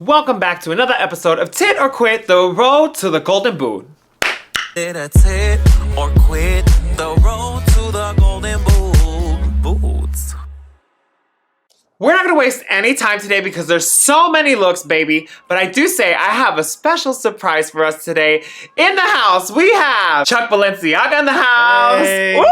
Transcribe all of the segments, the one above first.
Welcome back to another episode of Tit or Quit, the road to the golden boot. Tit or quit, the road to the golden boots. We're not going to waste any time today because there's so many looks, baby. But I do say I have a special surprise for us today. In the house, we have Chuck Balenciaga in the house. Hey. Woo!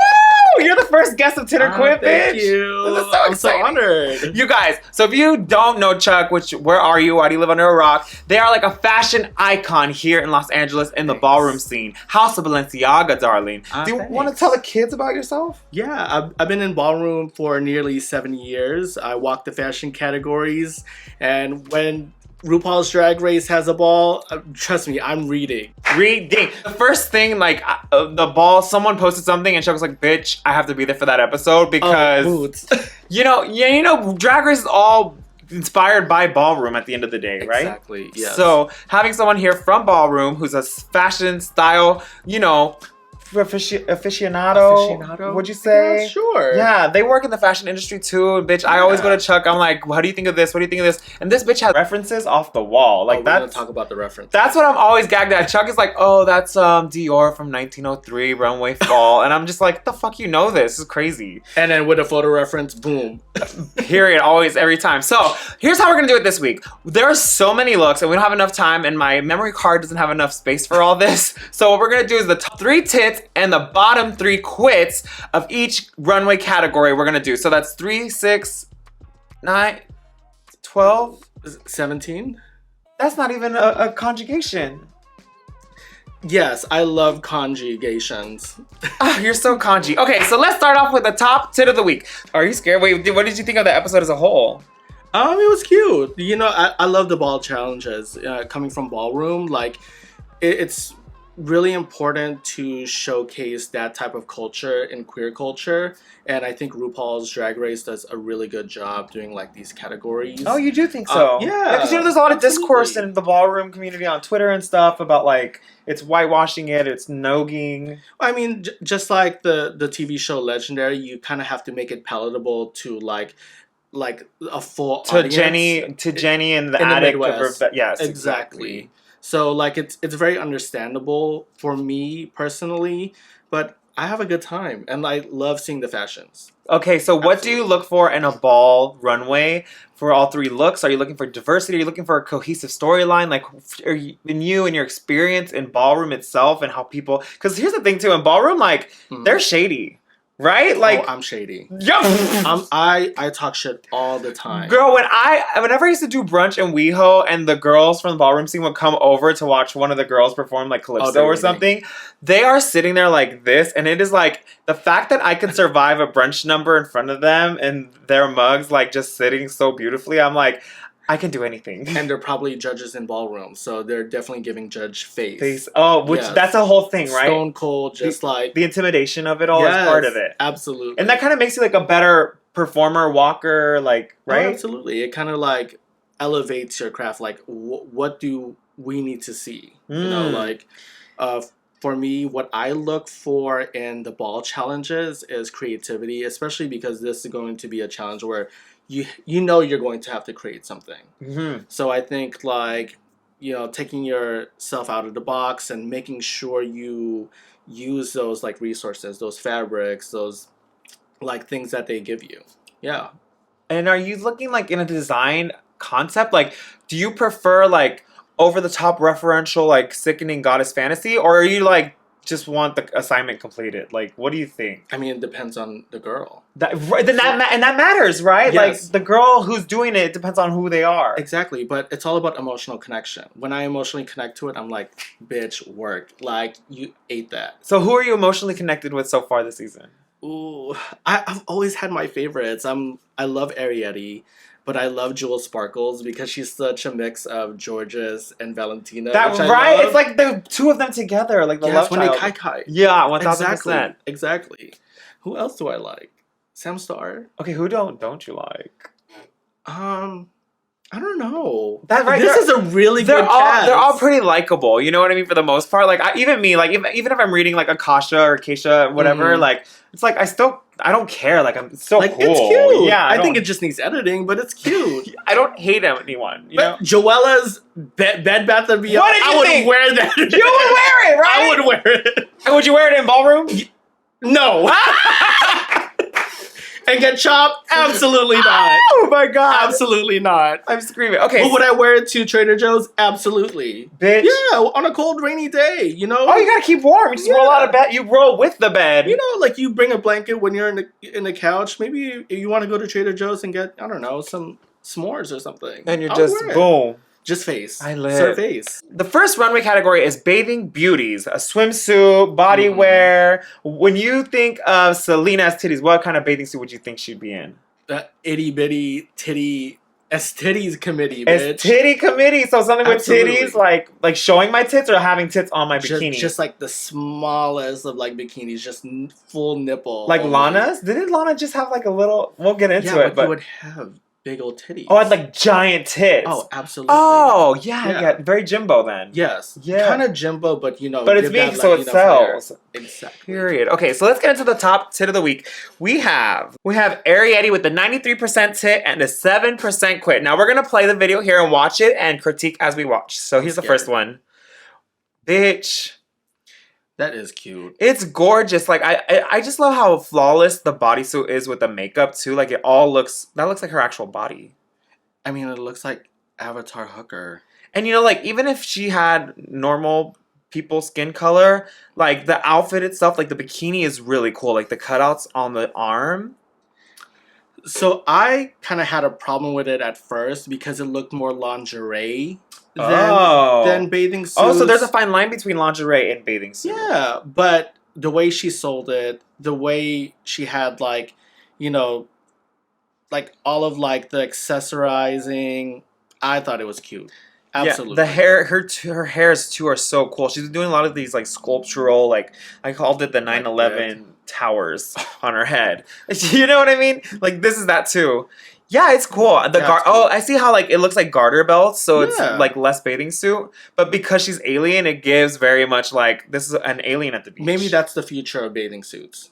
You're the first guest of Tit or Quit, bitch. Thank you. This is so I'm exciting. so honored. You guys, so if you don't know Chuck, where are you? Why do you live under a rock? They are like a fashion icon here in Los Angeles in the ballroom scene. House of Balenciaga, darling. Do you want to tell the kids about yourself? Yeah, I've been in ballroom for nearly 7 years. I walk the fashion categories, and when RuPaul's Drag Race has a ball, trust me, I'm reading. Reading. The first thing, like, the ball, someone posted something and Chuck was like, bitch, I have to be there for that episode because, boots. you know, Drag Race is all inspired by ballroom at the end of the day, right? Exactly, yes. So having someone here from ballroom who's a fashion style, you know, aficionado, would you say? Yeah, sure. Yeah, they work in the fashion industry too, bitch. I always go to Chuck, I'm like, how do you think of this? What do you think of this? And this bitch has references off the wall. Like, we're that's gonna talk about the reference. That's what I'm always gagged at. Chuck is like, oh, that's Dior from 1903, Runway Fall. And I'm just like, the fuck you know this? This is crazy. And then with a photo reference, boom. Period. Always, every time. So here's how we're gonna do it this week. There are so many looks and we don't have enough time and my memory card doesn't have enough space for all this. So what we're gonna do is the top 3 tits and the bottom 3 quits of each runway category we're gonna do. So that's 3, 6, 9, 12. 17? That's not even a conjugation. Yes, I love conjugations. You're so kanji. Okay, so let's start off with the top tit of the week. Are you scared? Wait, what did you think of the episode as a whole? It was cute. You know, I love the ball challenges. Coming from ballroom, like, it's really important to showcase that type of culture in queer culture, and I think RuPaul's Drag Race does a really good job doing like these categories. Oh, you do think so? Yeah, because you know there's a lot of discourse absolutely. in the ballroom community on Twitter and stuff about like it's whitewashing it, it's nogging. I mean, just like the TV show Legendary, you kind of have to make it palatable to like a full To audience. Jenny and the In the attic. Midwest. Yes, Exactly. So like it's very understandable for me personally, but I have a good time and I love seeing the fashions. Okay, so what do you look for in a ball runway for all 3 looks? Are you looking for diversity? Are you looking for a cohesive storyline? Like, are you, in you and your experience in ballroom itself and how people... Because here's the thing, too. In ballroom, like, they're shady. Right? Like, I'm shady. Yeah. I talk shit all the time. Girl, whenever I used to do brunch in WeHo and the girls from the ballroom scene would come over to watch one of the girls perform like Calypso or something, they are sitting there like this, and it is like the fact that I can survive a brunch number in front of them and their mugs like just sitting so beautifully, I'm like, I can do anything. And they're probably judges in ballroom, so they're definitely giving judge face. Oh, which that's a whole thing, right? Stone cold, just like the intimidation of it all is part of it. Absolutely. And that kind of makes you like a better performer, walker, like, right? Oh, absolutely. It kind of like elevates your craft. Like, what do we need to see? You know, like, for me, what I look for in the ball challenges is creativity, especially because this is going to be a challenge where you know you're going to have to create something. So I think like, you know, taking yourself out of the box and making sure you use those like resources, those fabrics, those like things that they give you. Yeah. And are you looking like in a design concept? Like, do you prefer like over the top referential, like sickening goddess fantasy? Or are you like, just want the assignment completed? Like, what do you think? I mean, it depends on the girl. That matters, right? Yes. Like, the girl who's doing it depends on who they are. Exactly, but it's all about emotional connection. When I emotionally connect to it, I'm like, bitch, work. Like, you ate that. So who are you emotionally connected with so far this season? Ooh, I've always had my favorites. I love Arietti, but I love Jewel Sparkles because she's such a mix of Georges and Valentina. That right? It's like the 2 of them together, like the love when child. they kai-kai. Yeah, 1000%. Exactly. Who else do I like? Sam Starr. Okay, who don't you like? I don't know. That's right. This is a really good cast. They're all pretty likable. You know what I mean? For the most part, like even me, like even if I'm reading like Akasha or Keisha, whatever, like it's like I still I don't care. Like, I'm so Like, cool. it's cute. Yeah, I think it just needs editing, but it's cute. I don't hate anyone. You know? But Joella's Bed Bath & Beyond, What did you I would think? wear that. You would wear it, right? I would wear it. And would you wear it in ballroom? No. And get chopped? Absolutely not. Oh my god. Absolutely not. I'm screaming. Okay. But would I wear it to Trader Joe's? Absolutely. Bitch. Yeah, on a cold, rainy day, you know? Oh, you gotta keep warm. You just roll out of bed. You roll with the bed. You know, like you bring a blanket when you're in the couch. Maybe you want to go to Trader Joe's and get, I don't know, some s'mores or something. And you're I'll just wear it. boom. Just face. I live. Sir face. The first runway category is bathing beauties. A swimsuit, body wear. When you think of Salina EsTitties, what kind of bathing suit would you think she'd be in? The itty bitty titty EsTitties committee, bitch. Titty committee. So something with Absolutely. titties, like showing my tits or having tits on my bikini. Just like the smallest of like bikinis, just full nipple. like only. Lana's? Didn't Lana just have like a little? We'll get into Yeah, it, but but you would have big old titties. oh, I had like giant tits. Oh, absolutely. Oh, yeah, Yeah. yeah, very Jimbo then. Yes. Yeah. Kind of Jimbo, but you know. But it's give that big, so it Latina flair. sells. Exactly. Period. Okay, so let's get into the top tit of the week. We have Ariete with the 93% tit and the 7% quit. Now we're gonna play the video here and watch it and critique as we watch. So here's the first one. Bitch. That is cute. It's gorgeous. Like I just love how flawless the bodysuit is with the makeup too. Like it all looks like her actual body. I mean, it looks like Avatar Hooker. And you know, like even if she had normal people's skin color, like the outfit itself, like the bikini is really cool. Like the cutouts on the arm. So I kind of had a problem with it at first because it looked more lingerie than bathing suits. Oh, so there's a fine line between lingerie and bathing suit. Yeah, but the way she sold it, the way she had like, you know, like all of like the accessorizing, I thought it was cute. Absolutely. Yeah, the hair, her hairs too are so cool. She's doing a lot of these like sculptural, like I called it the 9/11 towers on her head. You know what I mean? Like this is that too. Yeah, it's cool. Oh, I see how like it looks like garter belts, so it's like less bathing suit. But because she's alien, it gives very much like this is an alien at the beach. Maybe that's the future of bathing suits.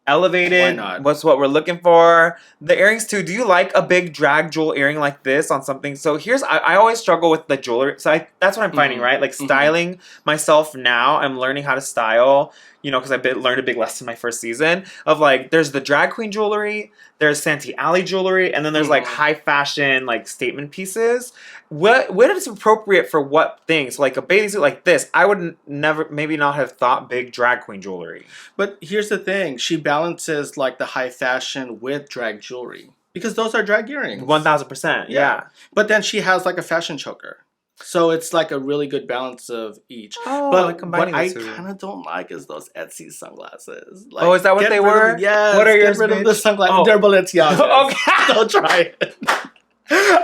Elevated. Why not? What's what we're looking for. The earrings too. Do you like a big drag jewel earring like this on something? So here's I always struggle with the jewelry. So that's what I'm finding, right? Like styling myself now. I'm learning how to style. You know, because I learned a big lesson my first season of like there's the drag queen jewelry, there's Santee Alley jewelry, and then there's like high fashion like statement pieces. What is appropriate for what things? Like a bathing suit like this, I would maybe not have thought big drag queen jewelry. But here's the thing: she balances like the high fashion with drag jewelry because those are drag earrings. 1000%. Yeah. But then she has like a fashion choker. So it's like a really good balance of each. Oh, but like what combining I the two. kind of don't like is those Etsy sunglasses. Like, Oh, is that what get they rid of- were? Yes. What are yours, Get rid of bitch? the sunglasses. Oh. They're Balenciaga. Okay. Don't try it.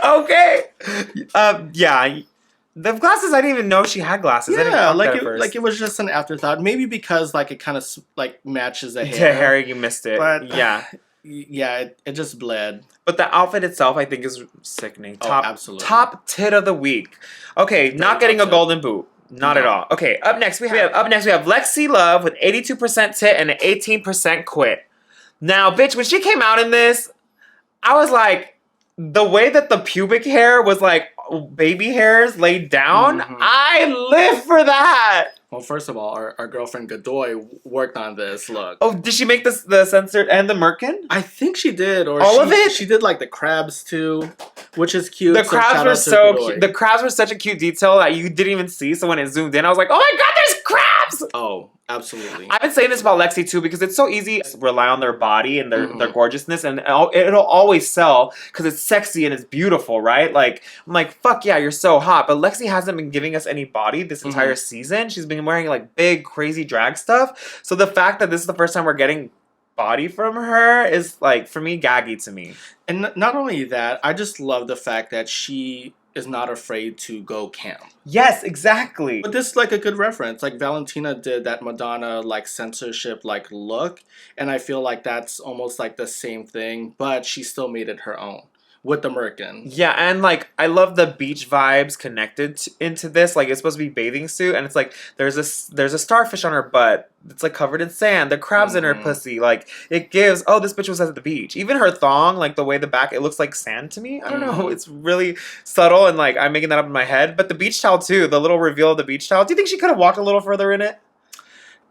Okay. Yeah. The glasses, I didn't even know she had glasses. I didn't Yeah, clock like that at first. it was just an afterthought. Maybe because like it kind of like matches the To hair. Harry, you missed it. But yeah. Yeah, it just bled. But the outfit itself, I think, is sickening. Oh, absolutely. Top tit of the week. Okay, not getting a top golden boot. Not at all. Okay, up next we have Lexi Love with 82% tit and an 18% quit. Now, bitch, when she came out in this, I was like, the way that the pubic hair was like baby hairs laid down, I live for that. Well, first of all, our girlfriend Godoy worked on this look. Oh, did she make this the censored and the merkin? I think she did, or all of it. She did like the crabs too, which is cute. The so crabs shout were out to so Godoy. cute. The crabs were such a cute detail that you didn't even see. So when it zoomed in, I was like, "Oh my god, there's crabs!" Oh, absolutely. I've been saying this about Lexi too because it's so easy to rely on their body and their gorgeousness, and it'll always sell because it's sexy and it's beautiful, right? Like I'm like, fuck yeah, you're so hot. But Lexi hasn't been giving us any body this entire season. She's been wearing like big, crazy drag stuff. So the fact that this is the first time we're getting body from her is like, for me, gaggy to me. And not only that, I just love the fact that she is not afraid to go camp. Yes, exactly. But this is like a good reference. Like Valentina did that Madonna like censorship like look, and I feel like that's almost like the same thing, but she still made it her own. with the merkin. Yeah, and like I love the beach vibes connected into this. Like it's supposed to be bathing suit, and it's like there's a starfish on her butt. It's like covered in sand. The crabs in her pussy. Like it gives. Oh, this bitch was at the beach. Even her thong, like the way the back, it looks like sand to me. I don't know. It's really subtle, and like I'm making that up in my head. But the beach towel too. The little reveal of the beach towel. Do you think she could have walked a little further in it?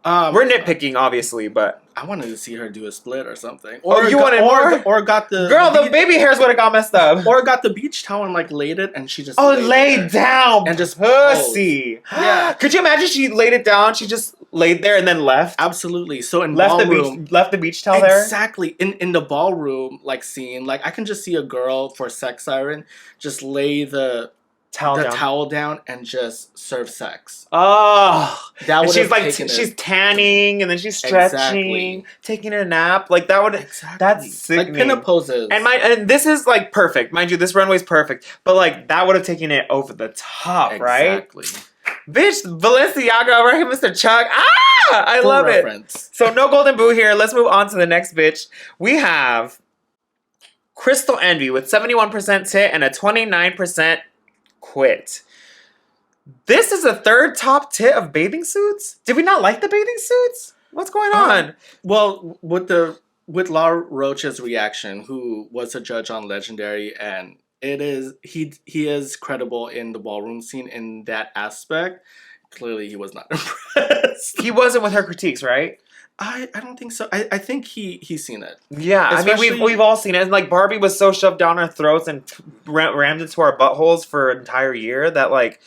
We're nitpicking, obviously, but I wanted to see her do a split or something. Or you wanted more? Or got the girl, the baby hairs would have got messed up. Or got the beach towel and like laid it, and she just laid down and just pussy. Yeah. Could you imagine she laid it down? She just laid there and then left. Absolutely. So in left ballroom, the beach towel there. Exactly. In the ballroom like scene, like I can just see a girl for sex siren just lay the towel down and just serve sex. Oh, that would she's like she's tanning and then she's stretching, taking a nap. Like that would that's sickening. Like pinup poses. And this is like perfect, mind you. This runway's perfect, but like that would have taken it over the top, right? Exactly. Bitch, Balenciaga over here, Mr. Chuck. I love reference. it. So no golden boo here. Let's move on to the next bitch. We have Crystal Envy with 71% tit and a 29% quit. This is a third top tit of bathing suits? Did we not like the bathing suits? What's going on? Well, with Laura Roach's reaction, who was a judge on Legendary, and it is he is credible in the ballroom scene in that aspect. Clearly, he was not impressed. He wasn't with her critiques, right? I don't think so. I think he's seen it. Yeah, Especially, I mean we've all seen it. And like Barbie was so shoved down our throats and rammed into our buttholes for an entire year that like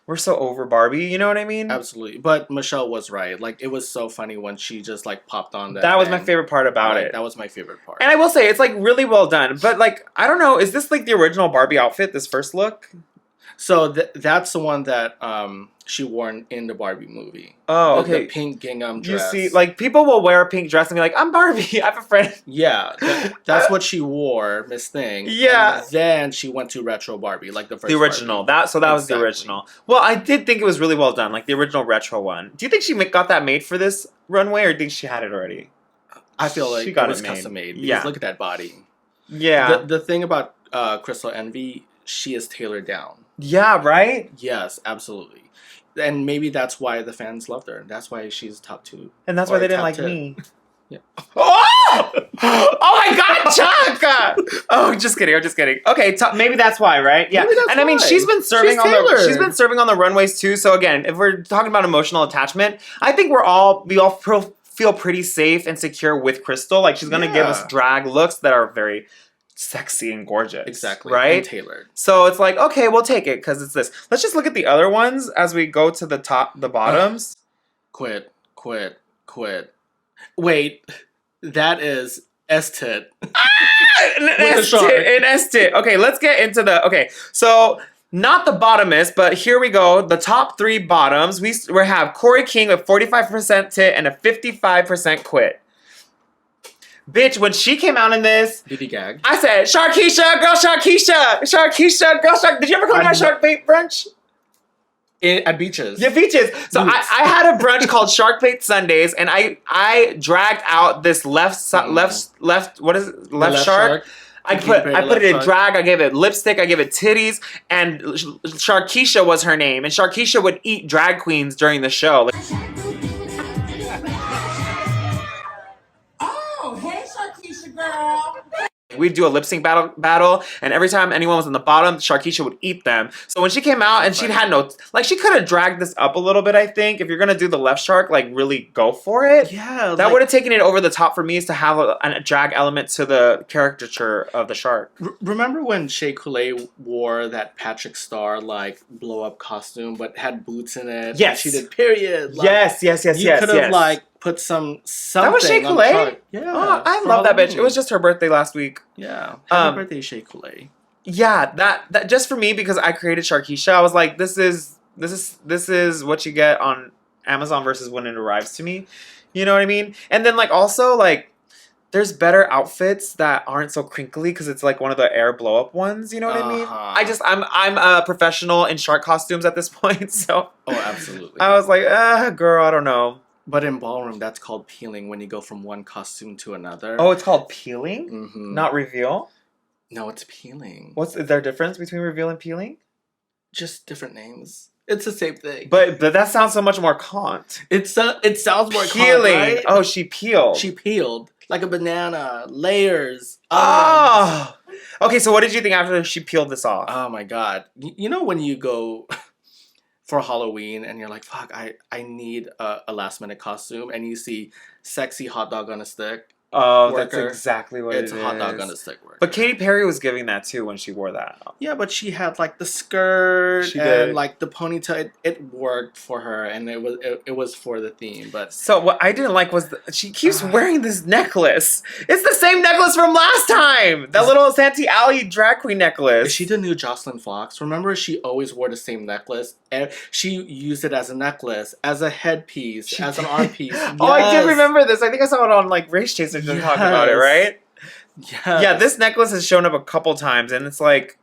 we're so over Barbie. You know what I mean? Absolutely. But Michelle was right. Like it was so funny when she just like popped on that. That was my favorite part about it. That was my favorite part. And I will say it's like really well done. But like I don't know, is this like the original Barbie outfit? This first look? So that's the one that she wore in the Barbie movie. Oh, okay. The pink gingham dress. You see, like people will wear a pink dress and be like, "I'm Barbie. I have a friend." Yeah, that's what she wore, Miss Thing. Yeah. And then she went to retro Barbie, like the first. The original. Barbie. That was the original. Well, I did think it was really well done, like the original retro one. Do you think she got that made for this runway, or do you think she had it already? I feel like she got it was made. custom made. Yeah. Look at that body. Yeah. The thing about Crystal Envy, she is tailored down. Yeah, right? Yes, absolutely. And maybe that's why the fans loved her. That's why she's top 2. And that's why they didn't like me. Yeah. Oh! Oh my God, Chuck! Oh, just kidding. I'm just kidding. Okay, maybe that's why, right? Yeah. And I mean, she's been serving on the runways too. So again, if we're talking about emotional attachment, I think we all feel pretty safe and secure with Crystal. Like she's gonna give us drag looks that are very sexy and gorgeous. Exactly. Right? And tailored. So it's like, okay, we'll take it because it's this. Let's just look at the other ones as we go to the bottoms. Quit. Wait, that is S-tit. An S-tit. Okay, let's get into okay, so not the bottomest, but here we go. The top 3 bottoms. We have Corey King with 45% tit and a 55% quit. Bitch, when she came out in this, did he gag? I said, Sharkeisha, girl Sharkeisha, Sharkeisha, girl Shark. Did you ever come to my Shark Bait brunch? At Beaches. Yeah, Beaches. So I had a brunch called Shark Bait Sundays, and I dragged out this left what is it? Left shark. I put it in drag. I gave it lipstick. I gave it titties, and Sharkeisha was her name. And Sharkeisha would eat drag queens during the show. We'd do a lip sync battle, and every time anyone was on the bottom, Sharkeisha would eat them. So when she came out, and she had no, like, she could have dragged this up a little bit, I think. If you're gonna do the left shark, like, really go for it. Yeah. That would have taken it over the top for me, is to have a drag element to the caricature of the shark. Remember when Shea Coulee wore that Patrick Star, like, blow-up costume, but had boots in it? Yes. She did period. Like, yes. You could have, like, put something. That was Shea Coulee? Yeah. Oh, I love that bitch. It was just her birthday last week. Yeah. Happy birthday, Shea Coulee. Yeah, that just for me, because I created Sharkeisha, I was like, this is what you get on Amazon versus when it arrives to me. You know what I mean? And then like also like there's better outfits that aren't so crinkly because it's like one of the air blow up ones. You know what I mean? I'm a professional in shark costumes at this point, so absolutely. I was like, girl, I don't know. But in ballroom, that's called peeling when you go from one costume to another. Oh, it's called peeling? Mm-hmm. Not reveal? No, it's peeling. Is there a difference between reveal and peeling? Just different names. It's the same thing. But that sounds so much more cont. It sounds more Peeling. cont, right? Oh, she peeled. She peeled like a banana, layers. Oh. Okay, so what did you think after she peeled this off? Oh my god! You know when you go for Halloween and you're like, "Fuck, I need a last minute costume," and you see sexy hot dog on a stick. Oh, worker. That's exactly what it is. It's a hot dog on a stick worker. But Katy Perry was giving that too when she wore that. Yeah, but she had like the skirt She and did. like the ponytail. It worked for her, and it was for the theme. But So what I didn't like was she keeps wearing this necklace. It's the same necklace from last time. That little Santee Alley drag queen necklace. is she the new Jocelyn Fox? Remember, she always wore the same necklace. And she used it as a necklace, as a headpiece, as an arm piece. Oh, I did Yes. remember this. I think I saw it on like Race Chasers talking about it, right? Yes. Yeah, this necklace has shown up a couple times, and it's like,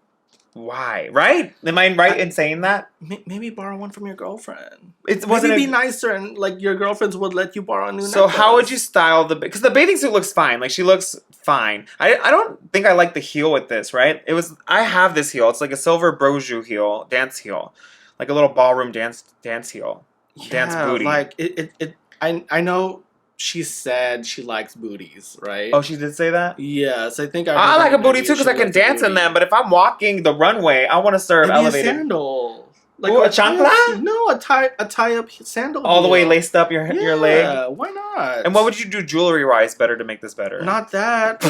why? Right? Am I right in saying that? Maybe borrow one from your girlfriend. It wasn't Maybe be nicer, and like your girlfriends would let you borrow a new So necklace. how would you style because the bathing suit looks fine. Like she looks fine. I don't think I like the heel with this, right? I have this heel. It's like a silver brojou heel, dance heel. Like a little ballroom dance heel. Dance booty. Like I know she said she likes booties, right? Oh, she did say that? Yes, I think I like a booty maybe too because she I can likes a dance in booty. them, but if I'm walking the runway, I want to serve Maybe elevated. a sandal. Like Ooh, a chancla? No, a tie up sandal. All the way heel. laced up your leg. Yeah, why not? And what would you do jewelry wise better to make this better? Not that.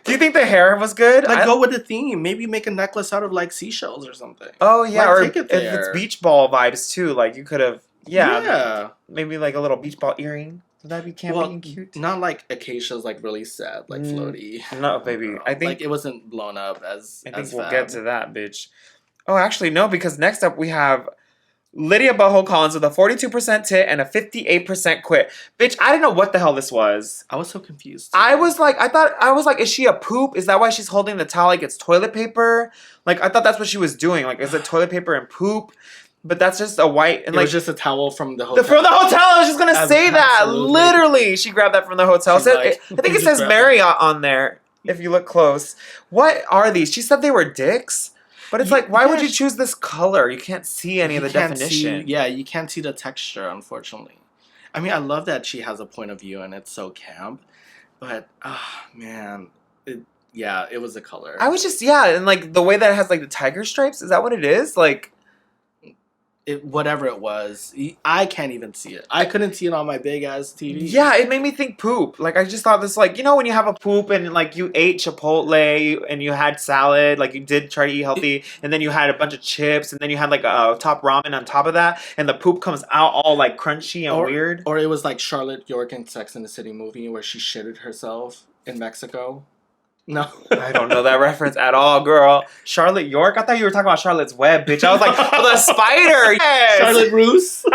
Do you think the hair was good? Like go with the theme. Maybe make a necklace out of like seashells or something. Oh yeah, Like, or take it if it's there. beach ball vibes too, like you could have Yeah. maybe like a little beach ball earring. Would that be campy and cute? Not like Acacia's like really sad, like floaty. No, baby. I think like it wasn't blown up as. I think as we'll fab. get to that, bitch. Oh, actually no, because next up we have Lydia Boho Collins with a 42% tit and a 58% quit. Bitch, I didn't know what the hell this was. I was so confused. I was like, is she a poop? Is that why she's holding the towel like it's toilet paper? Like, I thought that's what she was doing. Like, is it toilet paper and poop? But that's just a white and it like was just a towel from the hotel. from the hotel. I was just gonna say that. Absolutely. Literally, she grabbed that from the hotel. She's Says- like, I think it just says grab it. Marriott on there. If you look close, what are these? She said they were dicks, but it's like, why would you choose this color? You can't see any of the You can't definition. See, yeah, you can't see the texture, unfortunately. I mean, I love that she has a point of view and it's so camp, but man, it was a color. I was just and like the way that it has like the tiger stripes. Is that what it is? Like. Whatever it was, I can't even see it. I couldn't see it on my big ass TV. Yeah, it made me think poop. Like I just thought this, like when you have a poop and like you ate Chipotle and you had salad, like you did try to eat healthy, and then you had a bunch of chips, and then you had like a top ramen on top of that, and the poop comes out all like crunchy and weird. Or it was like Charlotte York in Sex and the City movie where she shitted herself in Mexico. No. I don't know that reference at all, girl. Charlotte York? I thought you were talking about Charlotte's Web, bitch. I was like, oh, the spider. Yes. Charlotte Roos.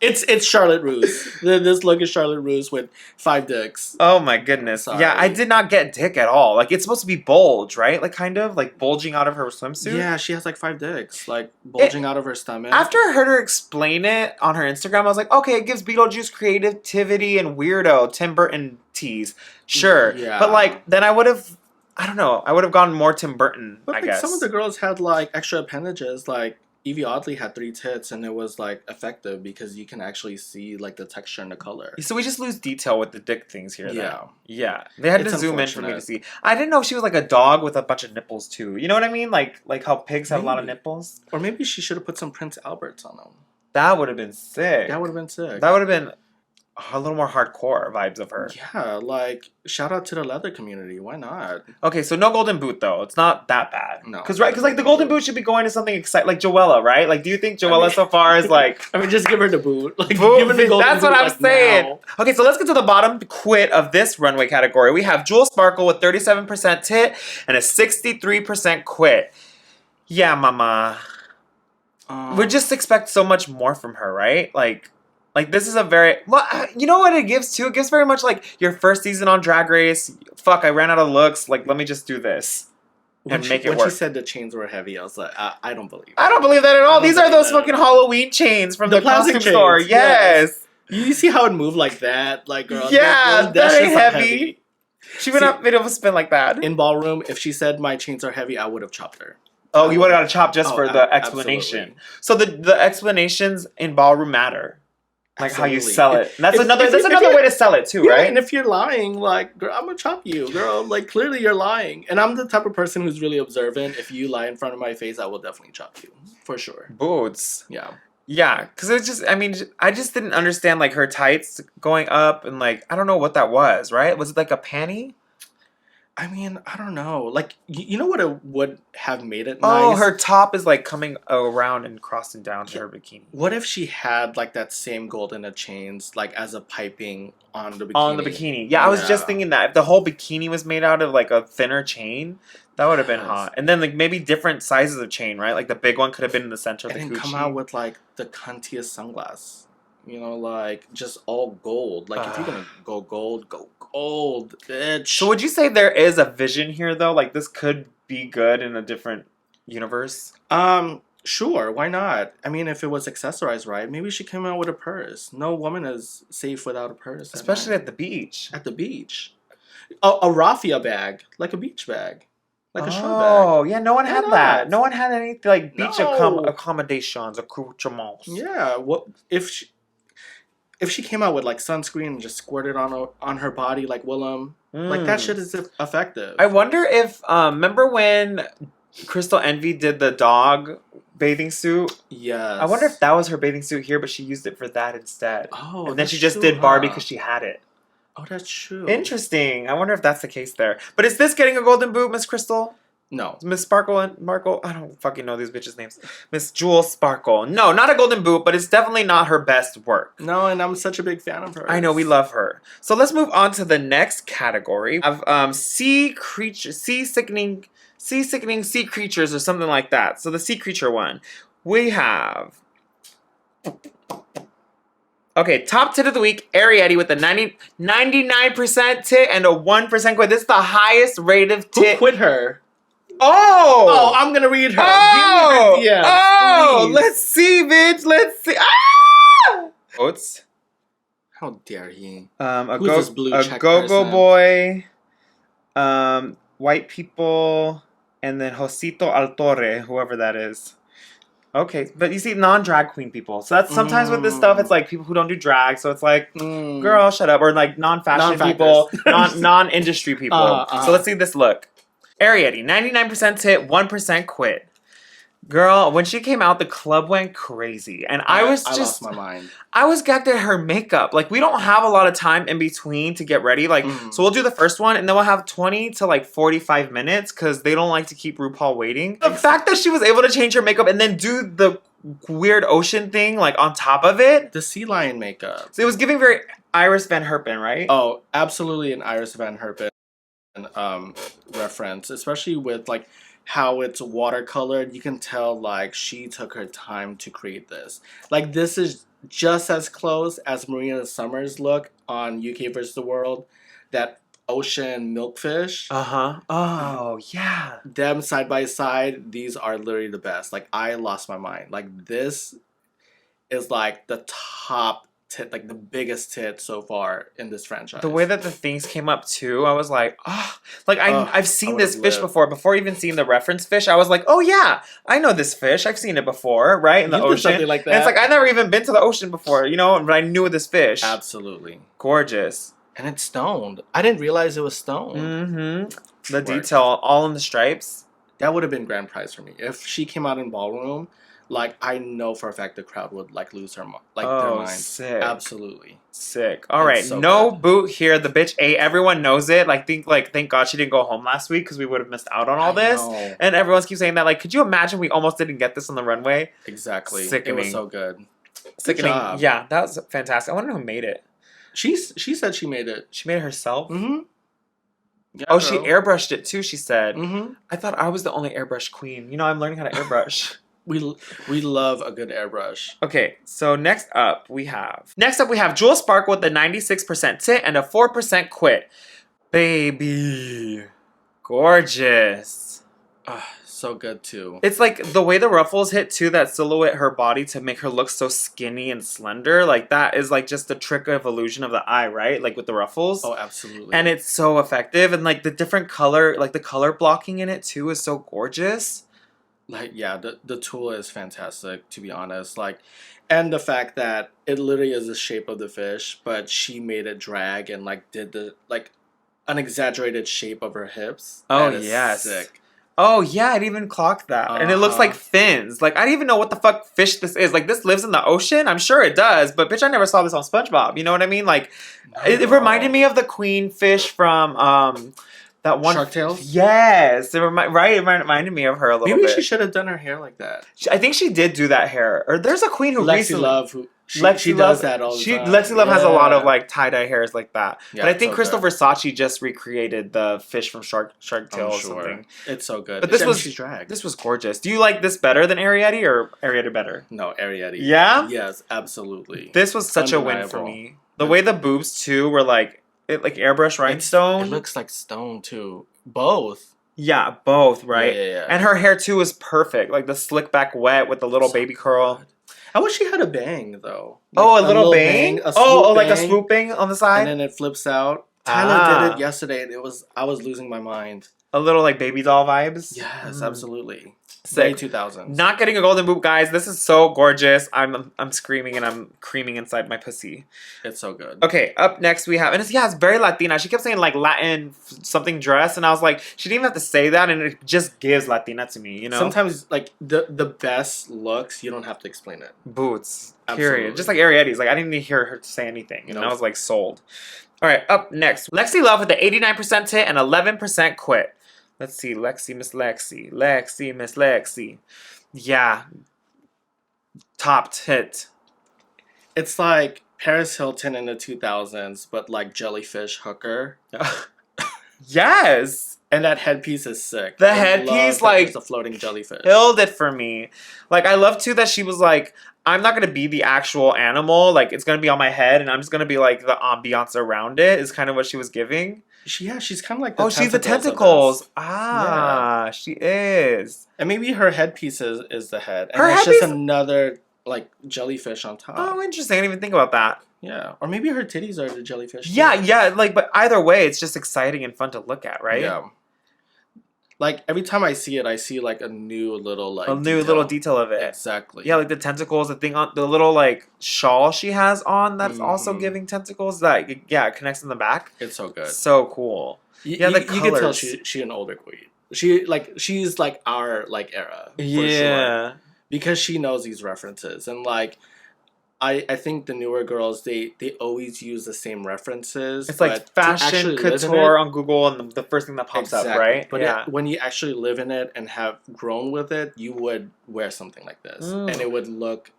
It's Charlotte Roos. This look is Charlotte Roos with 5 dicks. Oh my goodness. Sorry. Yeah, I did not get dick at all. Like it's supposed to be bulge, right? Like kind of like bulging out of her swimsuit. Yeah, she has like 5 dicks, like bulging out of her stomach. After I heard her explain it on her Instagram, I was like, okay, it gives Beetlejuice creativity and weirdo Tim Burton tease. Sure. Yeah. But like then I would have gone more Tim Burton, But I like guess. some of the girls had like extra appendages, like Evie Oddly had 3 tits, and it was like effective because you can actually see like the texture and the color. So we just lose detail with the dick things here. Yeah. Then. Yeah. They had It's to zoom in for me to unfortunate. see. I didn't know if she was like a dog with a bunch of nipples too. You know what I mean? Like how pigs have a lot of Maybe. nipples. Or maybe she should have put some Prince Alberts on them. That would have been sick. That would have been sick. That would have been a little more hardcore vibes of her. Yeah, like shout out to the leather community. Why not? Okay, so no golden boot though. It's not that bad. No. Because like the golden boot should be going to something exciting, like Joella, right? Like, do you think Joella so far is like? I mean, just give her the boot. Like, boot? give her the golden That's what boot, I'm like, saying. now. Okay, so let's get to the bottom quit of this runway category. We have Jewel Sparkle with 37% tit and a 63% quit. Yeah, mama. We just expect so much more from her, right? Like this is a very you know what it gives too? It gives very much like your first season on Drag Race. Fuck, I ran out of looks. Like let me just do this and make it when work. she said the chains were heavy, I was like, I don't believe it. I don't believe that at all. don't These are believe those that. fucking Halloween chains from the plastic costume store. chains, Yes. You see how it moved like that? Like, girl, Yeah, that's very just heavy. She would not been able to spin like that. In Ballroom, if she said my chains are heavy, I would have chopped her. Oh, you would have got a chop just for the explanation. Absolutely. So the explanations in Ballroom matter. Like how you Absolutely. sell it. That's another way to sell it too, yeah, right? And if you're lying, like, girl, I'm gonna chop you, girl. Like, clearly you're lying. And I'm the type of person who's really observant. If you lie in front of my face, I will definitely chop you. For sure. Boots. Yeah. Yeah, because it was just, I mean, I just didn't understand, like, her tights going up and, like, I don't know what that was, right? Was it like a panty? I mean, I don't know. Like, you know what it would have made it Oh, nice? her top is, like, coming around and crossing down to her bikini. What if she had, like, that same gold in the chains, like, as a piping on the bikini? On the bikini. Yeah, I was just thinking that. If the whole bikini was made out of, like, a thinner chain, that would have been hot. And then, like, maybe different sizes of chain, right? Like, the big one could have been in the center of the coochie. And then come out with, like, the cuntiest sunglass. You know, like, just all gold. Like, if you're gonna go gold, bitch. So would you say there is a vision here, though? Like, this could be good in a different universe? Sure, why not? I mean, if it was accessorized right, maybe she came out with a purse. No woman is safe without a purse. Especially at the beach. At the beach. A raffia bag. Like a beach bag. Like a short bag. Oh, yeah, no one had that. not? No one had any, like, beach No. accommodations, accoutrements. Yeah, what if she came out with like sunscreen and just squirted on her body like Willem, like that shit is effective. I wonder if remember when Crystal Envy did the dog bathing suit? Yes. I wonder if that was her bathing suit here, but she used it for that instead. Oh, and then she that's just true, did Barbie huh? because she had it. Oh, that's true. Interesting. I wonder if that's the case there. But is this getting a golden boot, Miss Crystal? No. Miss Sparkle and Markle? I don't fucking know these bitches' names. Miss Jewel Sparkle. No, not a golden boot, but it's definitely not her best work. No, and I'm such a big fan of her. I know, we love her. So let's move on to the next category of sea sickening sea creatures or something like that. So the sea creature one. We have... Okay, top tit of the week, Ariete with a 99% tit and a 1% quit. This is the highest rate of tit. Who quit her? Oh! I'm gonna read her. Oh! Give me her DMs, Oh! please. Let's see, bitch. Let's see. Ah! Oats. How dare he? A Who's this blue check go-go person? boy, white people, and then Josito Altorre, whoever that is. Okay, but you see, non-drag queen people. So that's sometimes with this stuff, it's like people who don't do drag. So it's like, girl, shut up. Or like non-fashion people, non-industry people. So let's see this look. Ariete, 99% tit, 1% quit. Girl, when she came out, the club went crazy. And I lost my mind. I was gagged at her makeup. Like, we don't have a lot of time in between to get ready. Like, so we'll do the first one, and then we'll have 20 to, like, 45 minutes, because they don't like to keep RuPaul waiting. The fact that she was able to change her makeup and then do the weird ocean thing, like, on top of it. The sea lion makeup. So it was giving very Iris Van Herpen, right? Oh, absolutely an Iris Van Herpen reference, especially with, like, how it's watercolored. You can tell, like, she took her time to create this. Like, this is just as close as Marina Summers' look on UK vs. the World. That ocean milkfish. Oh, yeah. Them side by side, these are literally the best. Like, I lost my mind. Like, this is, like, the top tit, like, the biggest tit so far in this franchise. The way that the things came up too, I was like, oh, like I've seen this fish before even seeing the reference fish. I was like, oh yeah, I know this fish. I've seen it before, right? In the ocean. Something like that. And it's like, I've never even been to the ocean before, you know, but I knew this fish. Absolutely. Gorgeous. And it's stoned. I didn't realize it was stoned. Mm-hmm. The detail, all in the stripes. That would have been grand prize for me. If she came out in Ballroom, like, I know for a fact the crowd would, like, lose their minds. Sick. Absolutely. Sick. All right, so no good. boot here. The bitch ate. Everyone knows it. Thank God she didn't go home last week because we would have missed out on all this. know. And everyone keeps saying that. Like, could you imagine we almost didn't get this on the runway? Exactly. Sickening. It was so good. Sickening. Good job. Yeah, that was fantastic. I wonder who made it. She said she made it. She made it herself? Mm-hmm. Yeah, Oh, she airbrushed it too, she said. Mm-hmm. I thought I was the only airbrush queen. You know, I'm learning how to airbrush. We love a good airbrush. Okay, so next up we have Jewel Sparkle with a 96% tit and a 4% quit. Baby. Gorgeous. so good too. It's like the way the ruffles hit too, that silhouette her body to make her look so skinny and slender. Like that is like just the trick of illusion of the eye, right? Like with the ruffles. Oh, absolutely. And it's so effective, and like the different color, like the color blocking in it too is so gorgeous. Like, yeah, the tool is fantastic, to be honest. Like, and the fact that it literally is the shape of the fish, but she made it drag and like did the like an exaggerated shape of her hips. Oh, That is yes. sick. Oh yeah, I'd even clocked that. And it looks like fins. Like I didn't even know what the fuck fish this is. Like this lives in the ocean? I'm sure it does, but bitch, I never saw this on SpongeBob. You know what I mean? Like it reminded me of the queen fish from that one Shark Tales? Yes. It reminded me of her a little Maybe bit. she should have done her hair like that. I think she did do that hair. Or there's a queen who Lexi recently Love, who she Lexi does Love, that all the time. Lexi Love has a lot of Yeah. like tie-dye hairs like that. Yeah, but I think so Crystal good. Versace just recreated the fish from Shark Tale I'm or sure. something. It's so good. But this And was she's drag. This was gorgeous. Do you like this better than Ariete or Ariete better? No, Ariete. Yeah? Yes, absolutely. This was such a win for Undeniable. me. The way the boobs too were like airbrush rhinestone. It looks like stone too. Both. Yeah, both, right? Yeah. And her hair too is perfect. Like the slick back wet with the little So baby curl. good. I wish she had a bang though. Oh, Like a little bang? a Oh, swoop like a bang, swoop bang on the side? and then it flips out. Tyler did Ah. it yesterday, and I was losing my mind. A little like baby doll vibes? Yes, Mm. absolutely. Sick. 2000s. Not getting a golden boob, guys. This is so gorgeous. I'm screaming and I'm creaming inside my pussy. It's so good. Okay, up next we have, and it's very Latina. She kept saying like Latin something dress, and I was like, she didn't even have to say that, and it just gives Latina to me, you know? Sometimes like the best looks, you don't have to explain it. Boots, Absolutely. period. Just like Ariete's. Like I didn't even hear her say anything, and Nope. I was like sold. All right, up next, Lexi Love with the 89% tit and 11% quit. Let's see, Lexi, Miss Lexi. Yeah, top tit. It's like Paris Hilton in the 2000s, but like jellyfish hooker. Yes. And that headpiece is sick. The I headpiece, love that like, there's a floating jellyfish. Killed it for me. Like, I love too that she was like, I'm not gonna be the actual animal. Like, it's gonna be on my head, and I'm just gonna be like the ambiance around it. Is kind of what she was giving. She's kind of like the She's the tentacles of tentacles. this. Ah, she is. And maybe her headpiece is the head. And Her it's headpiece- just another like jellyfish on top. Oh, interesting. I didn't even think about that. Yeah. Or maybe her titties are the jellyfish. too. Yeah. Like, but either way, it's just exciting and fun to look at, right? Yeah. Like every time I see it, I see like a new little like A new little detail of it. Exactly. Yeah, like the tentacles, the thing on the little like shawl she has on that's also Mhm. giving tentacles. That it connects in the back. It's so good. So cool. Yeah, the you can tell colors. she an older queen. She's like our like era. For sure. Yeah. Because she knows these references, and like I think the newer girls they always use the same references. It's like but to fashion actually live in couture it- on Google, and the first thing that pops up, right? But yeah. when you actually live in it and have grown with it, you would wear something like this, and it would look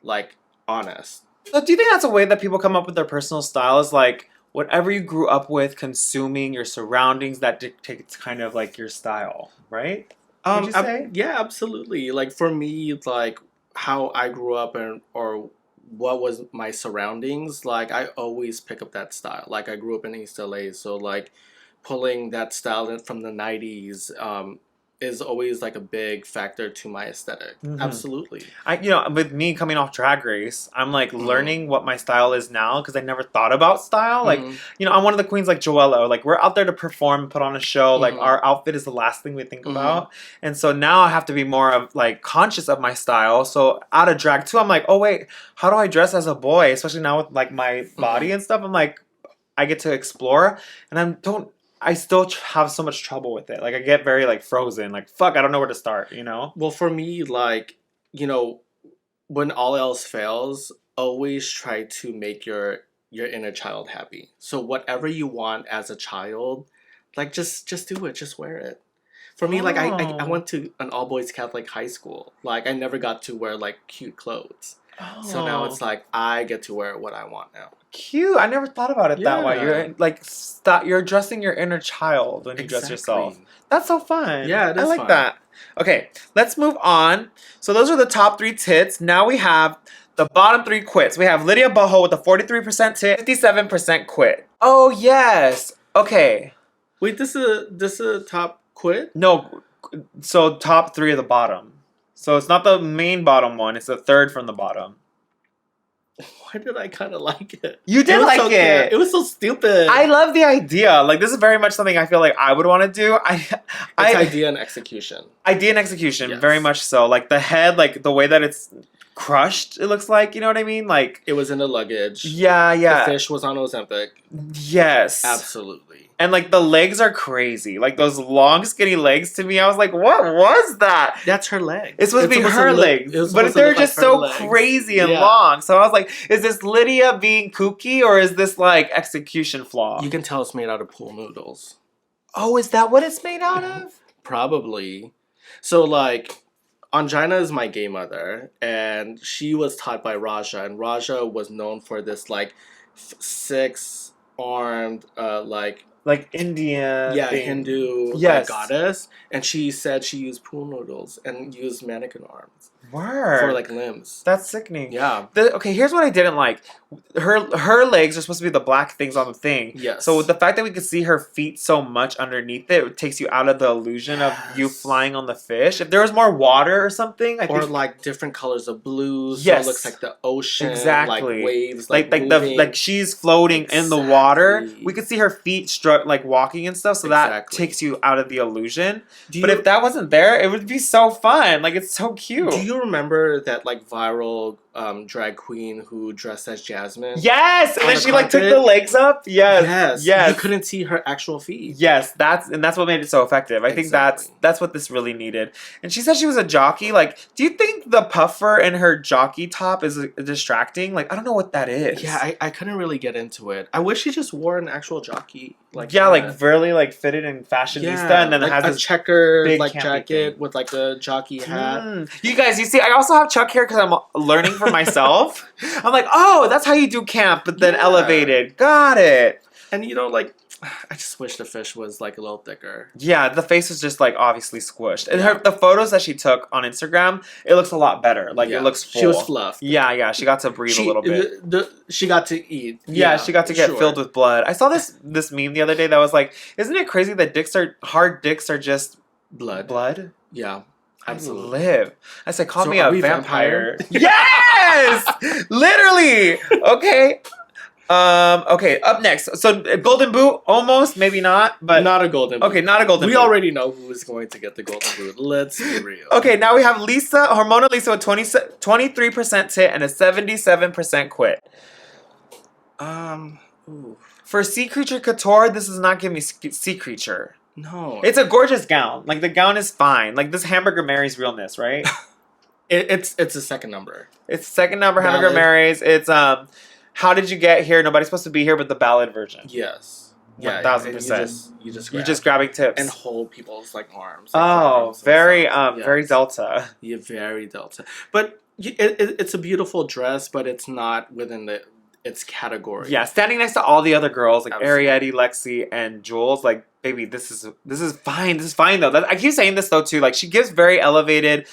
like honest. So do you think that's a way that people come up with their personal style? Is like whatever you grew up with, consuming your surroundings, that dictates kind of like your style, right? Would you say? Yeah, absolutely. Like for me, it's like how I grew up or what was my surroundings. Like I always pick up that style. Like I grew up in East LA, so like pulling that style in from the 90s is always like a big factor to my aesthetic. Mhm. Absolutely. With me coming off Drag Race, I'm like learning what my style is now because I never thought about style. Like, Mhm. I'm one of the queens like Joella. Like, we're out there to perform, put on a show. Like, Mhm. our outfit is the last thing we think Mhm. about. And so now I have to be more of like conscious of my style. So out of drag too, I'm like, oh wait, how do I dress as a boy? Especially now with like my body and stuff. I'm like, I get to explore, and I still have so much trouble with it. Like, I get very, like, frozen. Like, fuck, I don't know where to start, Well, for me, like, when all else fails, always try to make your inner child happy. So whatever you want as a child, like, just do it. Just wear it. For me, like, I went to an all-boys Catholic high school. Like, I never got to wear, like, cute clothes. Oh. So now it's like, I get to wear what I want now. Cute. I never thought about it that way. Yeah. You're like you're dressing your inner child when you dress yourself. That's so fun. Yeah, it is I like fun. that. Okay, let's move on. So those are the top 3 tits. Now we have the bottom 3 quits. We have Lydia Boho with a 43% tit, 57% quit. Oh yes. Okay. Wait, this is a top quit? No, So top 3 of the bottom. So it's not the main bottom one. It's the third from the bottom. Why did I kind of like it? You did like it. It was so stupid. I love the idea. Like, this is very much something I feel like I would want to do. It's idea and execution. Idea and execution, Yes. very much so. Like, the head, like, the way that it's crushed, it looks like. You know what I mean? Like, It was in the luggage. yeah. The fish was on Ozempic. Yes. Absolutely. And, like, the legs are crazy. Like, those long, skinny legs to me, I was like, what was that? That's her leg. It's supposed to be her legs. But they're just so crazy and long. So I was like, is this Lydia being kooky or is this, like, execution flaw? You can tell it's made out of pool noodles. Oh, is that what it's made out of? Probably. So, like, Angina is my gay mother, and she was taught by Raja, and Raja was known for this, like, 6-armed, Like Indian. thing. Hindu Yes. goddess, and she said she used pool noodles and used mannequin arms Word. for, like, limbs. That's sickening. Yeah. Okay, here's what I didn't like. Her legs are supposed to be the black things on the thing. Yes. So with the fact that we could see her feet so much underneath it, it takes you out of the illusion of you Yes. flying on the fish. If there was more water or something, I Or, think like, different colors of blue, so Yes. it looks like the ocean, Exactly. like waves, like moving. like she's floating in the water. Exactly. We could see her feet like walking and stuff, so that Exactly. takes you out of the illusion. Do But you- if that wasn't there, it would be so fun. Like, it's so cute. Do you remember that, like, viral drag queen who dressed as Jasmine? Yes, and On then the she like took carpet? the legs up. Yes, You couldn't see her actual feet. Yes, that's what made it so effective. I think Exactly. that's what this really needed. And she said she was a jockey. Like, do you think the puffer in her jockey top is distracting? Like, I don't know what that is. Yeah, I couldn't really get into it. I wish she just wore an actual jockey. Like, yeah, like hat. really like fitted in fashionista, Yeah, and then like it has a this checkered big like campy jacket thing. with like a jockey hat. You guys, you see, I also have Chuck hair because I'm learning for myself. I'm like, oh, that's how you do camp, but then Yeah. elevated. Got it. And you know, like, I just wish the fish was like a little thicker. Yeah, the face was just like obviously squished. And Yeah. the photos that she took on Instagram, it looks a lot better. Like, Yeah. it looks full. She was fluffed. Yeah, she got to breathe a little bit. She got to eat. Yeah, she got to get sure. filled with blood. I saw this meme the other day that was like, isn't it crazy that hard dicks are just blood. blood? Yeah, absolutely. Live. I said, call So me are a we vampire. Yes! Literally! Okay. Okay, up next. So golden boot, almost, maybe not, but Not a golden boot. okay, not a golden We boot. already know who is going to get the golden boot. Let's be real. Okay, now we have Hormonal Lisa with 23% tit and a 77% quit. Ooh, For Sea Creature Couture, this does not give me Sea Creature. no. It's a gorgeous gown. Like, the gown is fine. Like, this Hamburger Mary's realness, right? It's a second number. It's second number Hamburger Ballad. Mary's. It's How Did You Get Here? Nobody's supposed to be here, but the ballad version. Yes. 1000%. You just You're just grabbing tips. and hold people's like arms. Like, Oh, arms and very stuff. Yes. very Delta. Yeah, very Delta. But it's a beautiful dress, but it's not within its category. Yeah, standing next to all the other girls like Absolutely. Ariette, Lexi, and Jules, like, baby, this is fine. This is fine though. I keep saying this though too. Like, she gives very elevated,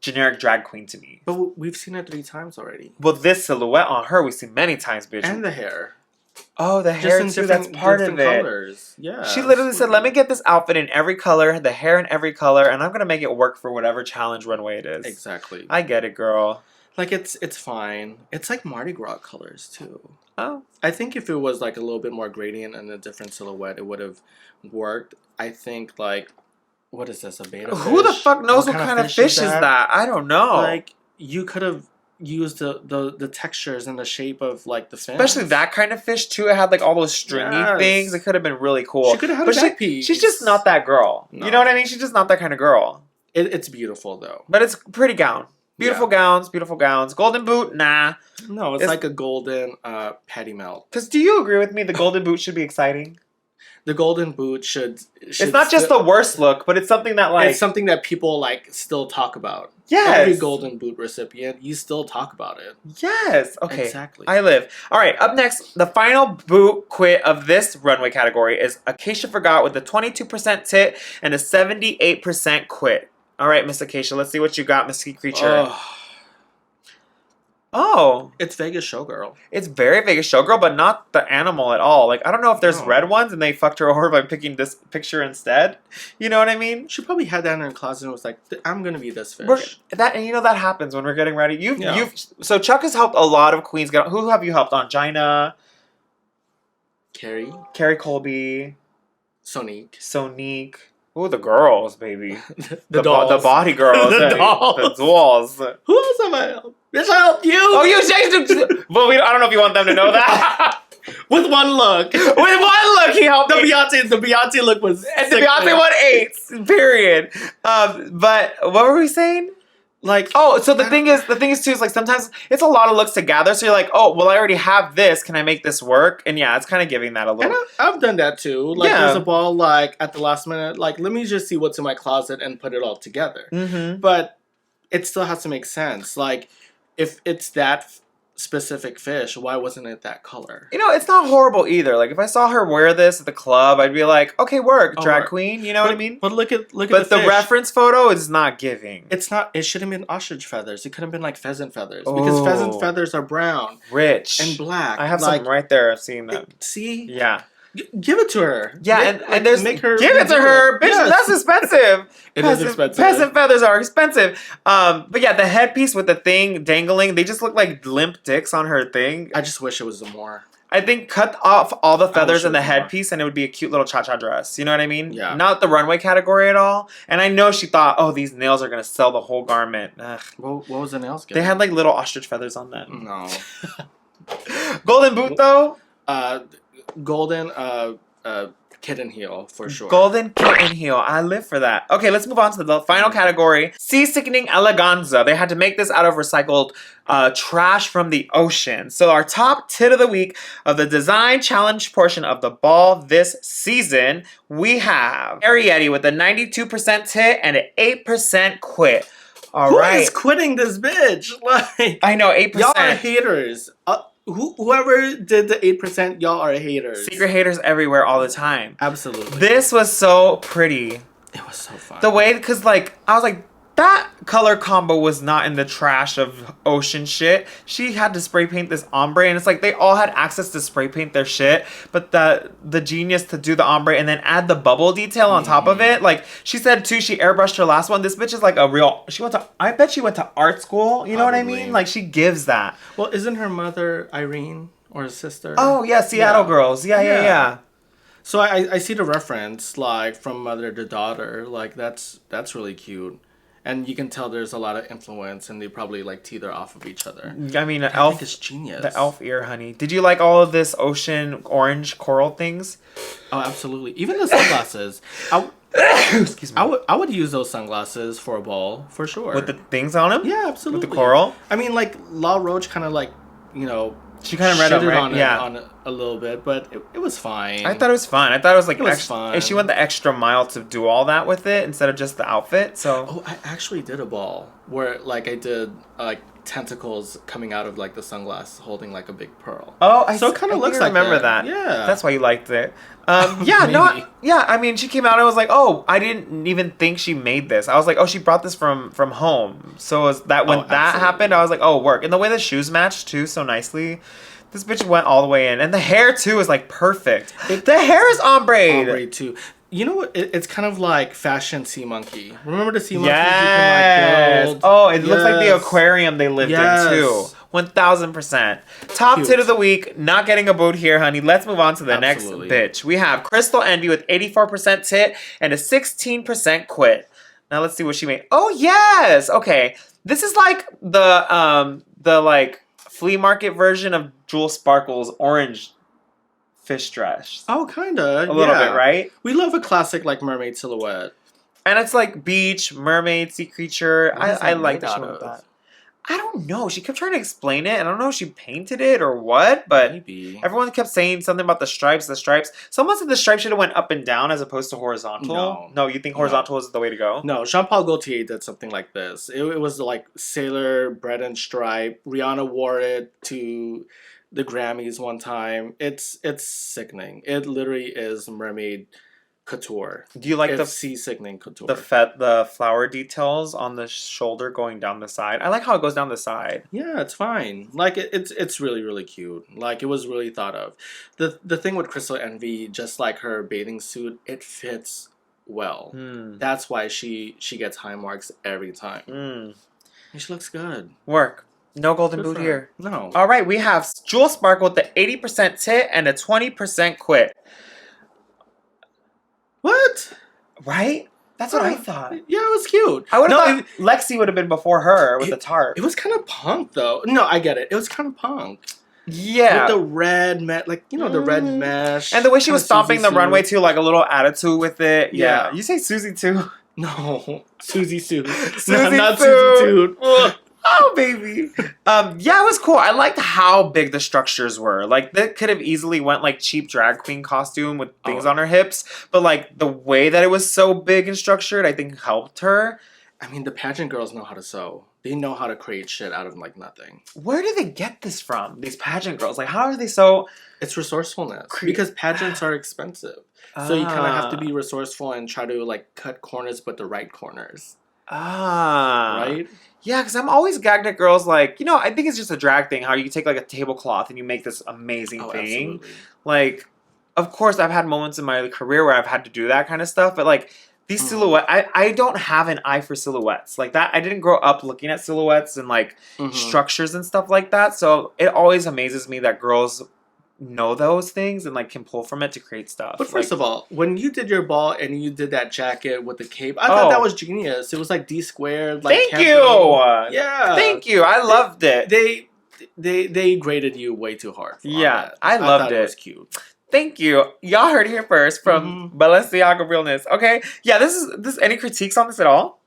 generic drag queen to me. But we've seen it 3 times already. Well, this silhouette on her we've seen many times, bitch. And the hair. Oh, the hair too. That's part of it. Colors. Yeah. She literally said, "Let me get this outfit in every color, the hair in every color, and I'm gonna make it work for whatever challenge runway it is." Exactly. I get it, girl. Like, it's fine. It's like Mardi Gras colors too. Oh, I think if it was like a little bit more gradient and a different silhouette, it would have worked. I think, like, what is this, a beta who the fish? fuck knows what kind of fish is that? I don't know. Like, you could have used the textures and the shape of like the fins. Especially that kind of fish too. It had like all those stringy Yes. things. It could have been really cool. She could have had But a back piece. she's just not that girl. No. You know what I mean? She's just not that kind of girl. It's beautiful though. But it's a pretty gown. Beautiful gowns. Beautiful gowns. Golden boot? Nah. No, it's like a golden patty melt. Because do you agree with me? The golden boot should be exciting. The golden boot should It's not just the worst look, but it's something that like it's something that people like still talk about. Yes. Every golden boot recipient, you still talk about it. Yes. Okay. Exactly. I live. All right. Up next, the final boot quit of this runway category is Acacia Forgot with a 22% tit and a 78% quit. All right, Miss Acacia. Let's see what you got, Miss Sea Creature. Oh. It's Vegas Showgirl. It's very Vegas Showgirl, but not the animal at all. Like, I don't know if there's No. red ones and they fucked her over by picking this picture instead. You know what I mean? She probably had that in her closet and was like, I'm gonna be this fish. And you know that happens when we're getting ready. Yeah. So Chuck has helped a lot of queens get. Who have you helped on? Gina, Carrie, Colby, Sonique. Oh, the girls, baby. the dolls. The body girls. The hey, dolls. The dolls. Who else have I helped? Bitch, I helped you! Oh, you changed. But I don't know if you want them to know that. With one look. With one look, he helped The me. Beyonce look was And the sick, Beyonce man. won 8. Period. But what were we saying? Like, Oh, so the thing is too is like sometimes it's a lot of looks to gather. So you're like, oh, well, I already have this. Can I make this work? And yeah, it's kind of giving that a and little. I've done that too. Like, Yeah. there's a ball, like, at the last minute, like, let me just see what's in my closet and put it all together. Mm-hmm. But it still has to make sense. Like, if it's that specific fish, why wasn't it that color? You know, it's not horrible either. Like if I saw her wear this at the club, I'd be like, okay, work, Oh, drag work. queen. You know what I mean? But look at But the the fish. reference photo is not giving. It's not. It should have been ostrich feathers. It could have been like pheasant feathers because pheasant Oh. feathers are brown Rich and black. I have like, some right there. I've seen them. See, Yeah. Give it to her. Yeah, and there's make her give it to her, bitch. Yes. That's expensive. It is expensive. Peasant feathers are expensive. But yeah, the headpiece with the thing dangling, they just look like limp dicks on her thing. I just wish it was more. I think cut off all the feathers wish in the it was more. headpiece, and it would be a cute little cha-cha dress. You know what I mean? Yeah. Not the runway category at all. And I know she thought, oh, these nails are gonna sell the whole garment. Ugh. What was the nails? They had like little ostrich feathers on them. no. Golden boot though. Golden kitten heel for sure. Golden kitten heel. I live for that. Okay, let's move on to the final category. Sea-sickening eleganza. They had to make this out of recycled trash from the ocean. So our top tit of the week of the design challenge portion of the ball this season, we have Ariete with a 92% tit and an 8% quit. All Who right. is quitting this bitch? Like, I know, 8%. y'all are haters. Whoever did the 8%, y'all are haters. Secret haters everywhere all the time. Absolutely. This was so pretty. It was so fun. The way, because like, I was like, that color combo was not in the trash of ocean shit. She had to spray paint this ombre, and it's like they all had access to spray paint their shit, but the genius to do the ombre and then add the bubble detail on top of it. Like she said too, she airbrushed her last one. This bitch is like a real. I bet she went to art school. You know what I Probably. mean? Like she gives that. Well, isn't her mother Irene or his sister? Oh yeah, Seattle Yeah. girls. Yeah. So I see the reference, like, from mother to daughter. Like, that's really cute. And you can tell there's a lot of influence, and they probably, like, teeter off of each other. I mean, I think it's genius. the elf ear, honey. Did you like all of this ocean orange coral things? Oh, absolutely. Even the sunglasses. Excuse me. I would use those sunglasses for a ball, for sure. With the things on them? Yeah, absolutely. With the coral? I mean, like, La Roche kind of, like, you know... She kind of read it, shitted right? on it, Yeah. on it a little bit, but it was fine. I thought it was fun. I thought it was like It was extra, fun. and she went the extra mile to do all that with it instead of just the outfit. So Oh, I actually did a ball where, like, I did, like, tentacles coming out of, like, the sunglass holding, like, a big pearl. so it kind of looks I like remember that. that. Yeah. That's why you liked it. No, Maybe. yeah. I mean, she came out and I was like, oh, I didn't even think she made this. I was like, oh, she brought this from home. So was that when Oh, that absolutely. happened, I was like, oh, work. And the way the shoes matched too, so nicely. This bitch went all the way in, and the hair too is like perfect. The hair is ombre. Ombre, too. You know what? It's kind of like fashion sea monkey. Remember the sea monkeys Yes. you can, like, build? Oh, it looks like the Yes. aquarium they lived Yes. in too. 1000%. Top Cute. tit of the week. Not getting a boot here, honey. Let's move on to the Absolutely. next bitch. We have Crystal Envy with 84% tit and a 16% quit. Now let's see what she made. Oh yes. Okay. This is like the like flea market version of Jewel Sparkle's orange fish dress. Oh, kind of. A little bit, right? We love a classic, like, mermaid silhouette. And it's like beach, mermaid, sea creature. What is I that like made that she out went with of? that. I don't know. She kept trying to explain it. I don't know if she painted it or what, but Maybe. everyone kept saying something about the stripes, the stripes. Someone said the stripes should have went up and down as opposed to horizontal. No, you think horizontal is the way to go? No, Jean-Paul Gaultier did something like this. It was like sailor bread and stripe. Rihanna wore it to the Grammys one time. It's sickening. It literally is mermaid couture. Do you like it's seasoning couture. the flower details on the shoulder going down the side? I like how it goes down the side. Yeah, it's fine. Like it's really really cute. Like it was really thought of. The thing with Crystal Envy, just like her bathing suit, it fits well. That's why she gets high marks every time. And she looks good. Work. No golden boot here. No. All right, we have Jewel Sparkle with the 80% tit and a 20% quit. What? Right? That's what I thought. Yeah, it was cute. I would have thought Lexi would have been before her with the tarp. It was kind of punk, though. No, I get it. It was kind of punk. Yeah. With the red mesh, like, you know, the red mesh. And the way she was stomping the runway, too, like a little attitude with it. Yeah. You say Susie, too. No. Susie Sue. Susie no, not Sue. Susie Sue. Oh, baby. Yeah, it was cool. I liked how big the structures were. Like, that could have easily went, like, cheap drag queen costume with things on her hips. But, like, the way that it was so big and structured, I think helped her. I mean, the pageant girls know how to sew. They know how to create shit out of, like, nothing. Where do they get this from, these pageant girls? Like, how are they so... It's resourcefulness. Because pageants are expensive. So you kind of have to be resourceful and try to, like, cut corners, but the right corners. Right? Yeah, because I'm always gagged at girls like, you know, I think it's just a drag thing, how you take like a tablecloth and you make this amazing thing. Absolutely. Like, of course, I've had moments in my career where I've had to do that kind of stuff, but like, these silhouettes, I don't have an eye for silhouettes. Like that, I didn't grow up looking at silhouettes and like structures and stuff like that, so it always amazes me that girls know those things and like can pull from it to create stuff. But first of all, when you did your ball and you did that jacket with the cape, I thought that was genius. It was like D squared. Like thank you. Yeah. Thank you. I loved it. They graded you way too hard. Yeah, I loved it. It was cute. Thank you. Y'all heard it here first from Balenciaga Realness. Okay. Yeah, this is any critiques on this at all?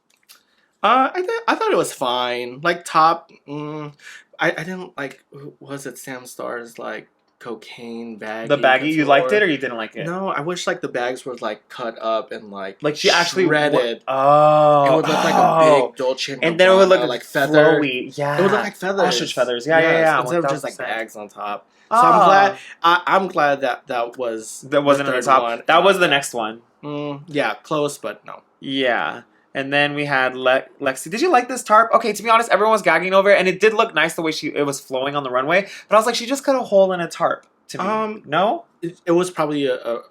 I thought it was fine. Like top I didn't like, was it Sam Star's like cocaine bag? The baggy, you liked it or you didn't like it? No, I wish like the bags were like cut up and like she actually shredded. Oh, it would look like a big Dolce and then it would look like feather. Flowy. Yeah, it would look like feathers, ostrich feathers. Yeah. Instead of just like bags on top. So I'm glad that wasn't on the top. One. That was the next one. Yeah, close, but no. Yeah. And then we had Lexi. Did you like this tarp? Okay, to be honest, everyone was gagging over it, and it did look nice the way it was flowing on the runway. But I was like, she just cut a hole in a tarp. To me, no. It was probably a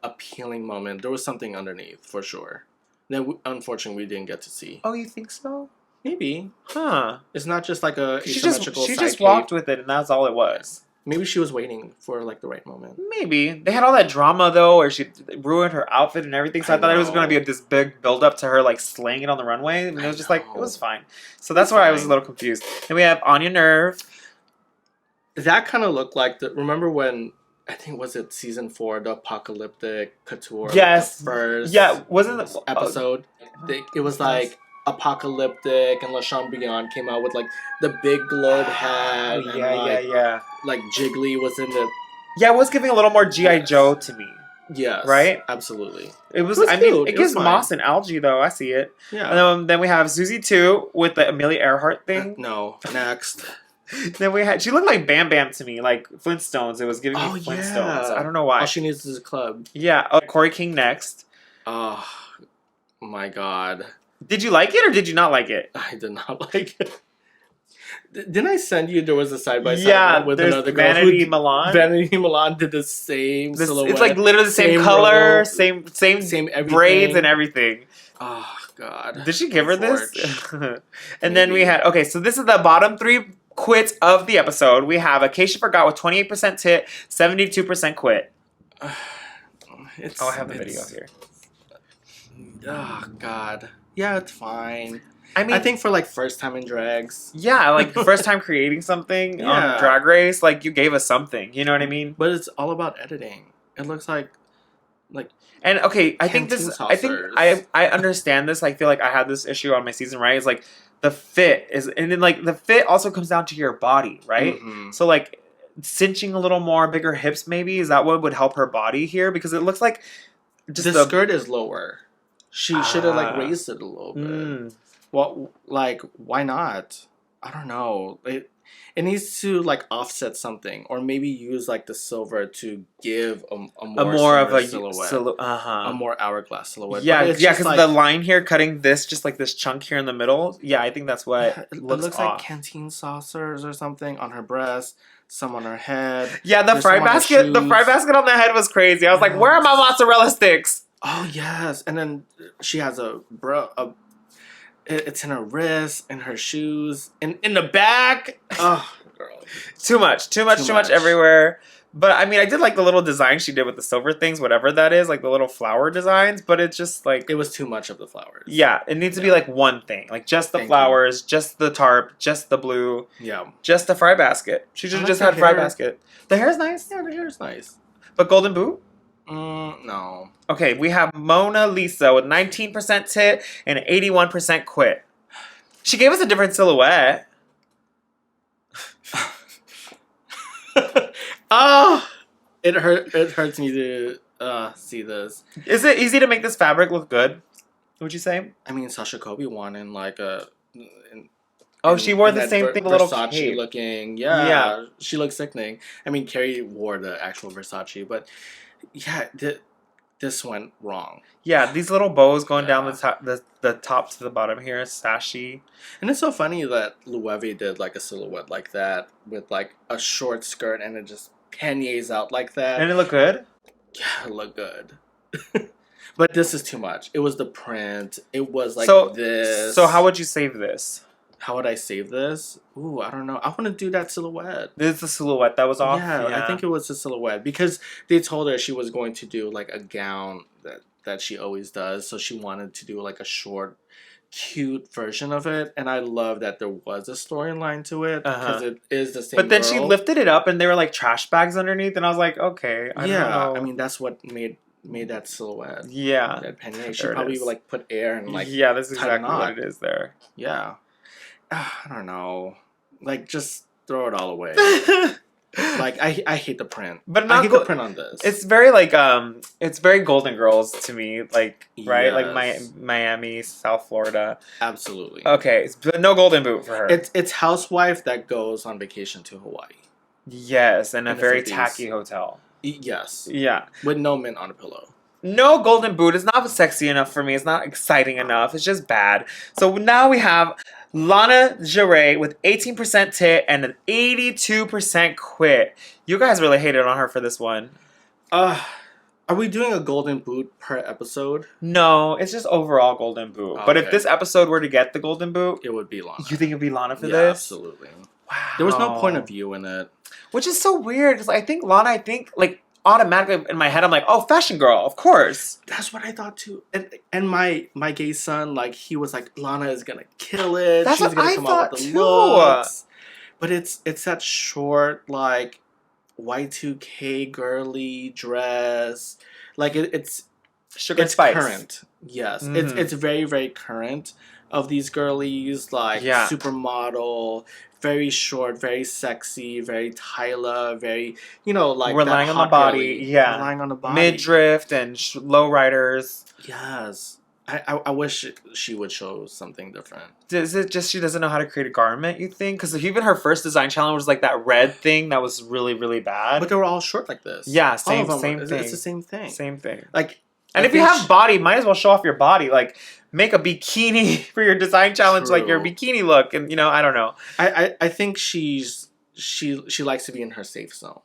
appealing moment. There was something underneath for sure. That unfortunately we didn't get to see. Oh, you think so? Maybe. Huh? It's not just like a she just walked with it, and that's all it was. Maybe she was waiting for like the right moment. Maybe. They had all that drama though, where she ruined her outfit and everything. So I thought it was going to be this big build up to her like slaying it on the runway. And it was just like, it was fine. So that's why I was a little confused. Then we have Anya Nerve. That kind of looked like remember when, I think was it season 4, the apocalyptic couture? Yes. The first wasn't it episode? It was like apocalyptic, and LaShawn Beyond came out with like the big globe hat. Yeah. Like Jiggly was in the. Yeah, it was giving a little more G.I. Joe to me. Yes. Right? Absolutely. It was I mean, it gives moss and algae though. I see it. Yeah. And then we have Susie 2 with the Amelia Earhart thing. No. Next. Then she looked like Bam Bam to me, like Flintstones. It was giving me Flintstones. Yeah. I don't know why. All she needs is a club. Yeah. Corey King next. Oh my god. Did you like it or did you not like it? I did not like it. Didn't I send you? There was a side by side with another girl. Vanity Milan. Vanity Milan did the same silhouette. It's like literally the same color, same everything. Braids and everything. Oh god. Did she give her this? And then we had so this is the bottom 3 quits of the episode. We have Acacia Forgot with 28% tit, 72% quit. I have the video here. Oh god. Yeah, it's fine. I mean, I think for like first time in drags. Yeah, like first time creating something on Drag Race, like you gave us something. You know what I mean? But it's all about editing. It looks like. And okay, I think I understand this. I feel like I had this issue on my season, right? It's like the fit is, and then like the fit also comes down to your body, right? So like cinching a little more, bigger hips, maybe is that what would help her body here? Because it looks like just the skirt is lower. She should have like raised it a little bit. Well, like why not? I don't know. it needs to like offset something, or maybe use like the silver to give a more more of a silhouette, a more hourglass silhouette. Yeah, But it's yeah, just because like, the line here cutting this, just like this chunk here in the middle. Yeah, I think that's what it looks looks off. like canteen saucers or something on her breast, some on her head. Yeah, the There's fry some on her basket, the fry shoes. basket on the head was crazy. I was like, where are my mozzarella sticks? Oh yes, and then she has it's in her wrist, in her shoes, in the back. Oh, girl. Too much everywhere. But I mean, I did like the little design she did with the silver things, whatever that is, like the little flower designs. But it's just like It was too much of the flowers. yeah, it needs to be like one thing, like just the Thank flowers, just the tarp, just the blue, Yeah. just the fry basket. She should I have like just her had fry hair. basket. The hair's nice, Yeah, the hair's nice. but golden boot. No. Okay, we have Mona Lisa with 19% tit and 81% quit. She gave us a different silhouette. Oh, it hurts me to see this. Is it easy to make this fabric look good? Would you say? I mean, Sasha Kobe won in like a. She wore the that same thing, the little Versace cape. looking. Yeah. Yeah, she looks sickening. I mean, Carrie wore the actual Versace, but yeah, this went wrong. Yeah, these little bows going down Yeah. the top to the bottom here, sashy. And it's so funny that Loewe did like a silhouette like that with like a short skirt and it just panniers out like that. And it looked good. Yeah, it looked good. But this is too much. It was the print. It was like this. So how would you save this? How would I save this? Ooh, I don't know. I want to do that silhouette. This is the silhouette that was off. Yeah, I think it was a silhouette because they told her she was going to do like a gown that she always does. So she wanted to do like a short, cute version of it. And I love that there was a storyline to it because it is the same. But then she girl. lifted it up and there were like trash bags underneath, and I was like, okay, I don't know. I mean that's what made that silhouette. Yeah. That pannier. She There it probably is. like put air and like yeah, that's tied a exactly what knot. it is there. Yeah. I don't know. Like just throw it all away. Like I hate the print. But I not hate go- the print on this. It's very like it's very Golden Girls to me, like right, like Yes. Miami, South Florida. Absolutely. Okay, but no golden boot for her. It's housewife that goes on vacation to Hawaii. Yes, and a In the very 50s. tacky hotel. Yes. Yeah. With no mint on a pillow. No golden boot is not sexy enough for me. It's not exciting enough. It's just bad. So now we have Lana Jarre with 18% tit and an 82% quit. You guys really hated on her for this one. Are we doing a golden boot per episode? No, it's just overall golden boot. But if Okay. this episode were to get the golden boot, It would be Lana. you think it'd be Lana for Yeah, this? absolutely. Wow. There was no point of view in it. Which is so weird because I think Lana, like automatically in my head, I'm like, oh, fashion girl, of course. That's what I thought too. And my gay son, like he was like, Lana is gonna kill it. That's She's what gonna I come thought out with the too. looks. But it's that short like Y2K girly dress. Like it's Sugar Spice. current. Yes. Mhm. It's very, very current of these girlies, like Yeah. supermodel, very short, very sexy, very Tyla, very like Relying that on the hot body, girly. yeah. Relying on the body. Midriff and low riders. Yes. I wish she would show something different. Is it just she doesn't know how to create a garment, you think? Because even her first design challenge was like that red thing that was really, really bad. But they were all short like this. Yeah, All same of them thing. It's the same thing. Same thing. Like, And I if you think have body, might as well show off your body. Like, make a bikini for your design challenge, like your True. bikini look. And, I don't know. I think she likes to be in her safe zone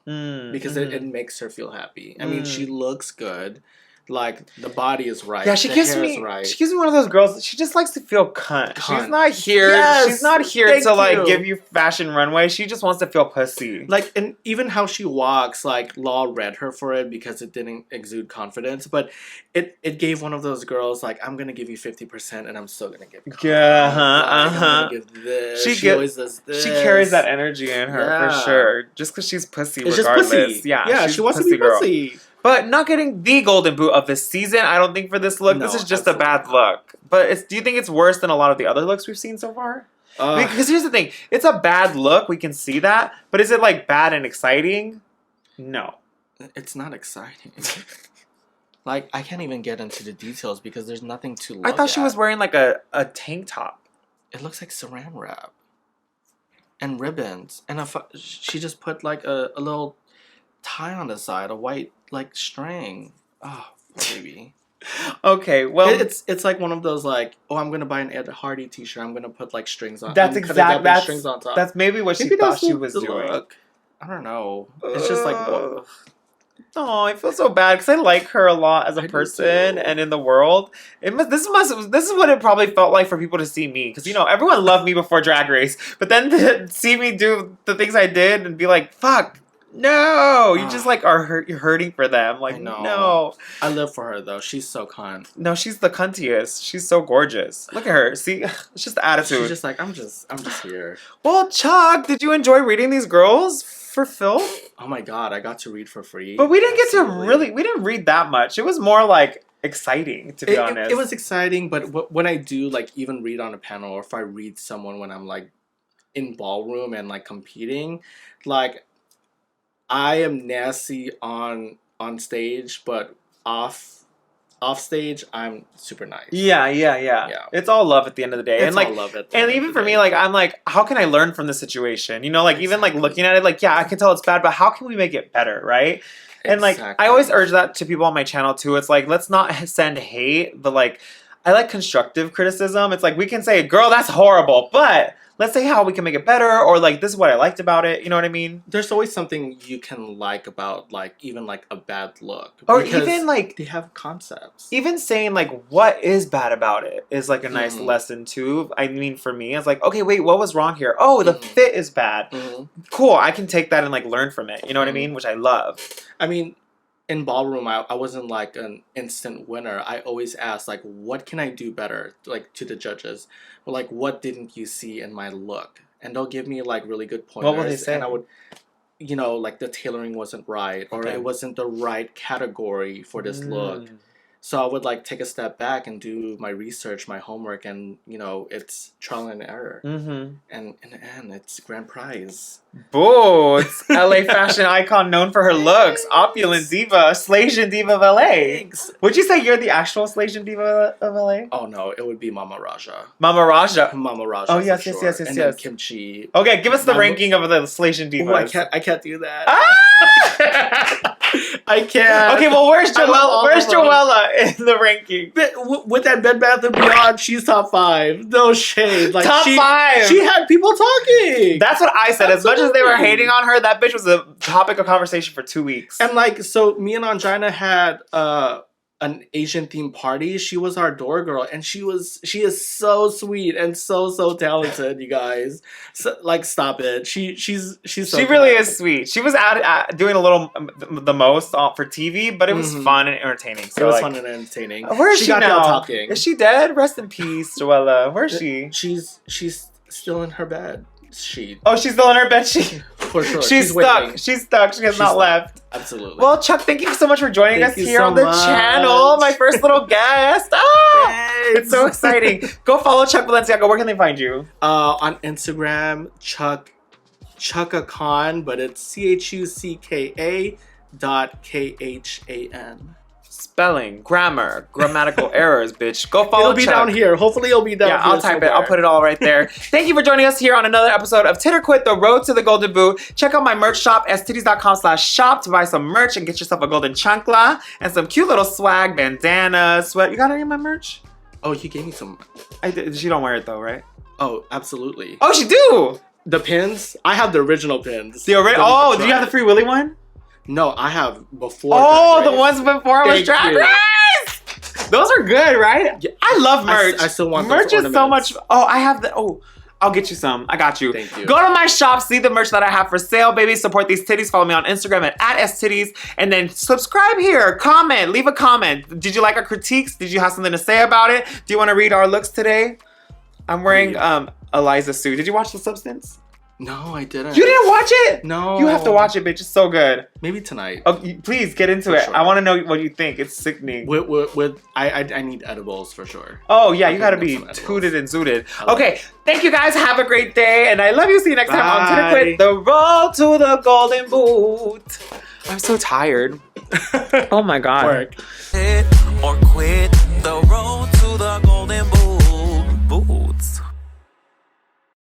because mhm. it makes her feel happy. I mean, she looks good. Like the body is right. Yeah, she the gives hair me. is right. She gives me one of those girls. She just likes to feel cunt. She's Cunt. not here. Yes, she's not here thank to like you. give you fashion runway. She just wants to feel pussy. Like, and even how she walks, like Law read her for it because it didn't exude confidence, but it gave one of those girls like, I'm gonna give you 50% and I'm still gonna give you. Yeah, I'm gonna give this. She always does this. She carries that energy in her Yeah. for sure. Just because she's pussy, It's just regardless. pussy. Yeah, she's she wants a to be girl. pussy. But not getting the golden boot of this season, I don't think for this look. No, this is just a bad absolutely not. look. But do you think it's worse than a lot of the other looks we've seen so far? Ugh. Because here's the thing. It's a bad look. We can see that. But is it like bad and exciting? No. It's not exciting. Like, I can't even get into the details because there's nothing to look I thought she at. was wearing like a tank top. It looks like saran wrap. and ribbons, and she just put like a little tie on the side, a white like string. Oh, baby. Okay, well, it's like one of those like, oh, I'm gonna buy an Ed Hardy T-shirt. I'm gonna put like strings on. that's exactly strings on top. That's maybe what she thought she was doing. Look. I don't know. It's just like, whoa. Oh, I feel so bad because I like her a lot as a person and in the world. This is what it probably felt like for people to see me, because everyone loved me before Drag Race, but then to see me do the things I did and be like, fuck, no, you just like you're hurting for them. Like, no. I live for her though. She's so cunt. No, she's the cuntiest. She's so gorgeous. Look at her. See, it's just the attitude. She's just like, I'm just here. Well, Chuck, did you enjoy reading these girls for Phil? Oh my god, I got to read for free. But we didn't we didn't read that much. It was more like exciting, to be honest. It was exciting, but when I do like even read on a panel, or if I read someone when I'm like in ballroom and like competing, like I am nasty on stage, but off stage I'm super nice. Yeah. It's all love at the end of the day. It's all love at the and end even of the for me, day. like I'm like, how can I learn from the situation? Like even like looking at it, like, yeah, I can tell it's bad, but how can we make it better, right? And like I always urge that to people on my channel too. It's like, let's not send hate, but like I like constructive criticism. It's like we can say, girl, that's horrible, but let's say how we can make it better, or like this is what I liked about it. You know what I mean? There's always something you can like about like even like a bad look, or even like they have concepts. Even saying like what is bad about it is like a nice lesson too. I mean, for me, it's like, okay, wait, what was wrong here? Oh, the fit is bad. Cool, I can take that and like learn from it. You know what I mean? Which I love. I mean, in ballroom, I wasn't like an instant winner. I always ask like, what can I do better, like to the judges, or like what didn't you see in my look? And they'll give me like really good pointers. What will they say? And I would, like the tailoring wasn't right, or it wasn't the right category for this look. So I would like take a step back and do my research, my homework, and it's trial and error. And in the end, it's grand prize. Boots, LA fashion icon known for her looks, opulent diva, Slaysian Diva of LA. Thanks. Would you say you're the actual Slaysian Diva of LA? Oh no, it would be Mama Raja. Mama Raja. Mama Raja. Oh yes, sure. yes. And then Kimchi. Okay, give us the ranking of the Slaysian Divas. Oh, I can't do that. Ah! I can't. Okay, well, where's Joella? Where's Joella in the ranking? With that Bed Bath & Beyond, she's top 5. No shade. Like top 5. She had people talking. That's what I said. Absolutely. As much as they were hating on her, that bitch was a topic of conversation for 2 weeks. And like, so me and Angina had an Asian themed party. She was our door girl, and she is so sweet and so talented, you guys. So, like, stop it. She's so she talented. really is sweet. She was doing a little the most for TV, but it was fun and entertaining. So it was fun and entertaining. Where is she got now? Talking. Is she dead? Rest in peace, Joella. Where is she? She's still in her bed. Oh, she's still in her bed. For sure. She's stuck. Waiting. She's stuck. She has not left. Absolutely. Well, Chuck, thank you so much for joining us here on the channel. My first little guest. It's so exciting. Go follow Chuck Balenciaga. Where can they find you? On Instagram, Chuckakhan, but it's CHUCKA.KHAN. Spelling, grammar, grammatical errors, bitch. Go follow Chuck. It'll be down here. Hopefully it'll be down here. Yeah, I'll type it. I'll put it all right there. Thank you for joining us here on another episode of Tit or Quit, The Road to the Golden Boot. Check out my merch shop, stitties.com/shop to buy some merch and get yourself a golden chancla and some cute little swag, bandana, sweat. You got any of my merch? Oh, you gave me some. I did. She don't wear it though, right? Oh, absolutely. Oh, she do. The pins? I have the original pins. The original? Oh, do you have the Free Willy one? No, I have before. Oh, the ones before was Drag Race. Those are good, right? Yeah. I love merch. I still want merch. Is so much. Oh, I have the. Oh, I'll get you some. I got you. Thank you. Go to my shop, see the merch that I have for sale, baby. Support these titties. Follow me on Instagram at @STitties, and then subscribe here. Comment. Leave a comment. Did you like our critiques? Did you have something to say about it? Do you want to read our looks today? I'm wearing Eliza's suit. Did you watch The Substance? No, I didn't. You didn't watch it? No. You have to watch it, bitch. It's so good. Maybe tonight. Oh, please get into it. Sure. I want to know what you think. It's sickening. I need edibles for sure. Oh yeah, you gotta be tooted and zooted. Okay, thank you guys. Have a great day, and I love you. See you next time on Tit or Quit, The Road to the Golden Boot. I'm so tired. Oh my god. Tit or quit, the road to the